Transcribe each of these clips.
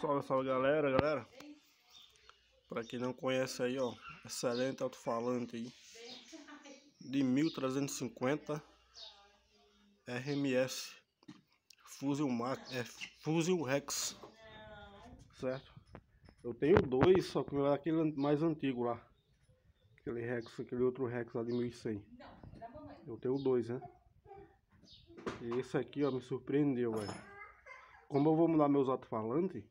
Salve, salve galera. Pra quem não conhece aí, ó, excelente alto-falante aí de 1350 RMS Fusion Rex, certo? Eu tenho dois, só que é aquele mais antigo lá, aquele outro Rex lá de 1100. Eu tenho dois, né? E esse aqui, ó, me surpreendeu, velho. Como eu vou mudar meus alto-falantes,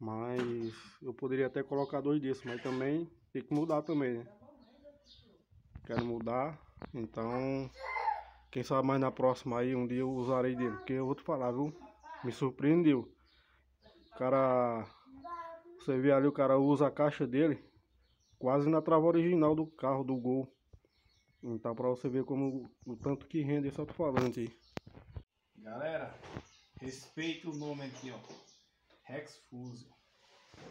mas eu poderia até colocar dois desses, mas também tem que mudar também, né? Quero mudar, então quem sabe mais na próxima aí, um dia eu usarei dele, porque eu vou te falar, viu? Me surpreendeu. O cara, você vê ali, o cara usa a caixa dele quase na trava original do carro, do Gol. Então pra você ver como o tanto que rende esse alto-falante aí. Galera, respeita o nome aqui, ó. Rex Fusion.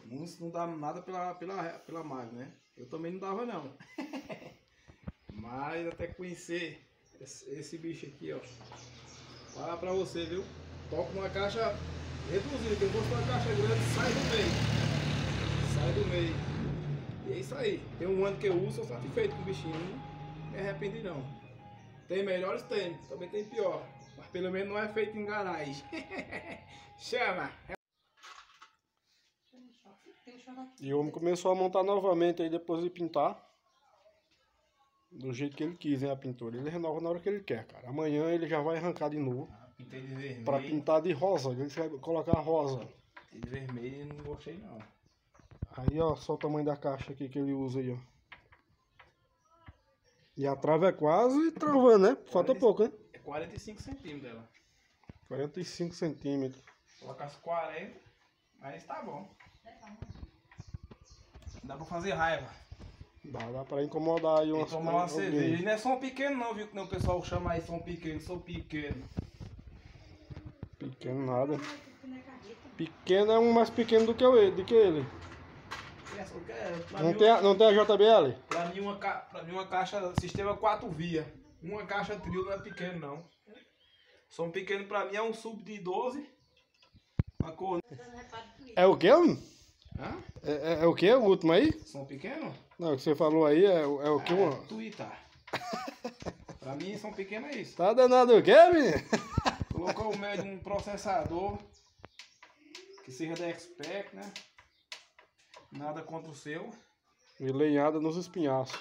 Muitos não dá nada pela marca, né? Eu também não dava não. Mas até conhecer esse bicho aqui, ó. Fala pra você, viu? Toca uma caixa reduzida. Quem gosta de uma caixa grande, sai do meio. E é isso aí. Tem um ano que eu uso, sou satisfeito com o bichinho. Não me arrependi não. Tem melhores? Tem. Também tem pior. Mas pelo menos não é feito em garagem. Chama! E o homem começou a montar novamente aí depois de pintar. Do jeito que ele quis, hein, a pintura. Ele renova na hora que ele quer, cara. Amanhã ele já vai arrancar de novo. Pintei de vermelho. Pra pintar de rosa. Ele vai colocar rosa. De vermelho não gostei não. Aí, ó, só o tamanho da caixa aqui que ele usa aí, ó. E a trava é quase travando, né? Falta pouco, né? É 45 centímetros dela. 45 centímetros. Colocasse 40, mas tá bom. Dá pra fazer raiva. Dá pra incomodar aí E tomar uma cerveja. E não é som pequeno não, viu? Que nem o pessoal chama aí som pequeno. Sou pequeno. Pequeno nada. Pequeno é um mais pequeno do que ele. Não tem a JBL? Pra mim uma caixa sistema 4 vias. Uma caixa trio não é pequeno não. Som pequeno pra mim é um sub de 12. Uma cor. É o que, homem? Hã? É o que? O último aí? Som pequeno? Não, o que você falou aí é o que, mano? Twitter. Pra mim som pequeno é isso. Tá danado o que, menino? Colocou o meio de um processador que seja da Expert, né? Nada contra o seu. E lenhada nos espinhaços.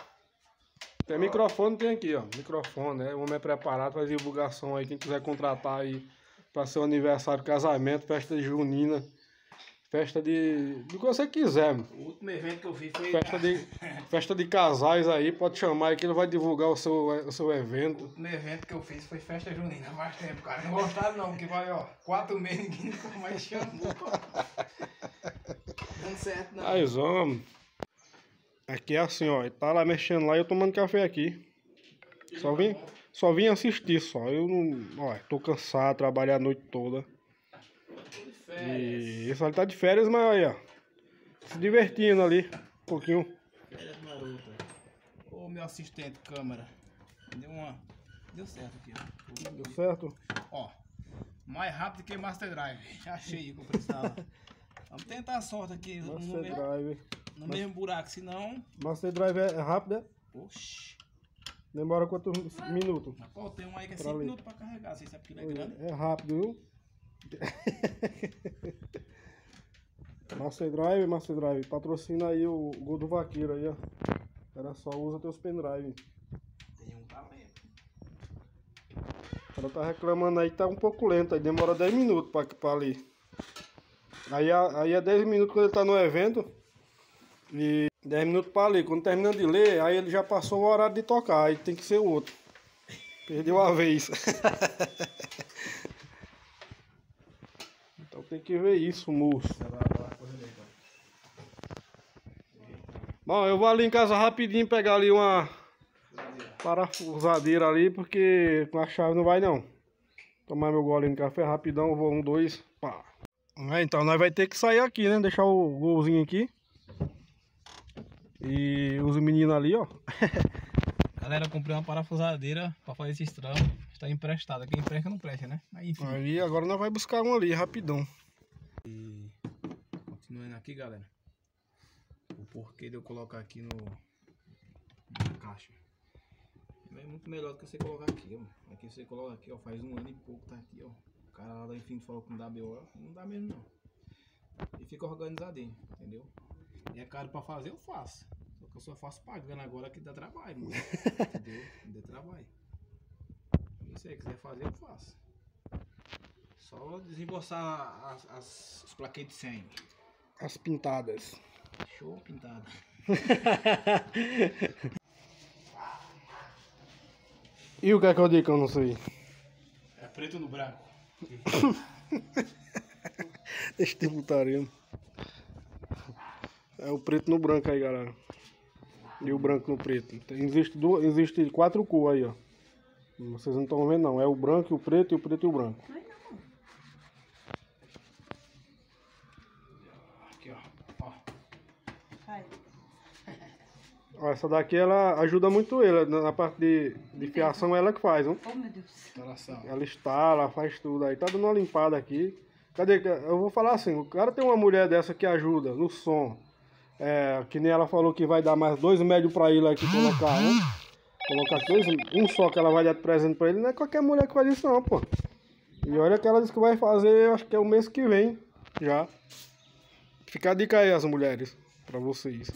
Tem microfone, tem aqui, ó. Microfone, né? O homem é preparado para divulgação aí. Quem quiser contratar aí para seu aniversário, casamento, festa junina, festa do que você quiser, mano. O último evento que eu fiz foi... Festa de casais aí, pode chamar aí que ele vai divulgar o seu evento. O último evento que eu fiz foi festa junina, há mais tempo, cara. Não gostaram não, porque vai, ó, 4 meses ninguém nunca mais chamou. Não certo não. Mas, homem, aqui é assim, ó, ele tá lá mexendo lá e eu tomando café aqui. Só vim assistir só. Eu não, ó, tô cansado, trabalhar a noite toda. E esse ali tá de férias, mas aí, ó, se divertindo ali, um pouquinho. Férias marota. Ô, meu assistente câmera, deu certo aqui, ó. Deu certo? Ó, mais rápido que Master Drive. Já achei que eu precisava. Vamos tentar a sorte aqui no mesmo buraco, senão... Master Drive é rápido, é? Oxi. Demora quantos minutos? Pô, tem um aí que é 5 minutos pra carregar, você sabe que ele é grande. É rápido, viu? Master Drive, patrocina aí o Gol do Vaqueiro aí, ó. Era só usa teus pendrive. Tem um talento. O cara tá reclamando aí que tá um pouco lento, aí demora 10 minutos pra ler. Aí é 10 minutos quando ele tá no evento e 10 minutos pra ler. Quando terminando de ler, aí ele já passou o horário de tocar, aí tem que ser o outro. Perdeu a vez. Então tem que ver isso, moço. Bom, eu vou ali em casa rapidinho pegar ali uma parafusadeira ali, porque com a chave não vai não. Tomar meu golinho de café rapidão, eu vou 1, 2, pá. Então nós vai ter que sair aqui, né? Deixar o golzinho aqui. E os meninos ali, ó. Galera, eu comprei uma parafusadeira pra fazer esse trampo. Está emprestada. Quem empresta não presta, né? Mas enfim. Aí agora nós vai buscar um ali, rapidão. Aqui, galera, o porquê de eu colocar aqui na caixa. É muito melhor do que você colocar aqui, ó. Aqui você coloca aqui, ó, faz 1 ano e pouco, tá aqui, ó. O cara lá da Infinito falou que não dá BO, não dá mesmo não. E fica organizadinho, entendeu? E é caro pra fazer, eu faço. Só que eu só faço pagando agora que dá trabalho, mano. Entendeu? Dá trabalho. Se você quiser fazer, eu faço. Só desembolsar os plaquetes de 100. As pintadas. Show pintada. E o que é que eu digo que eu não sei? É preto no branco. Deixa de putaria. É o preto no branco aí, galera. E o branco no preto. Existe 4 cores aí, ó. Vocês não estão vendo não. É o branco, o preto e o branco. Aqui, ó. Ó, essa daqui ela ajuda muito ele. Na parte de fiação ela que faz, ó. Oh, meu Deus. Instalação. Ela instala, faz tudo aí. Tá dando uma limpada aqui. Cadê? Eu vou falar assim, o cara tem uma mulher dessa que ajuda no som. É, que nem ela falou que vai dar mais 2 médios pra ele aqui colocar, né? Colocar 2, um só que ela vai dar de presente pra ele. Não é qualquer mulher que faz isso não, pô. E olha que ela disse que vai fazer, eu acho que é o mês que vem já. Fica a dica aí as mulheres, pra vocês.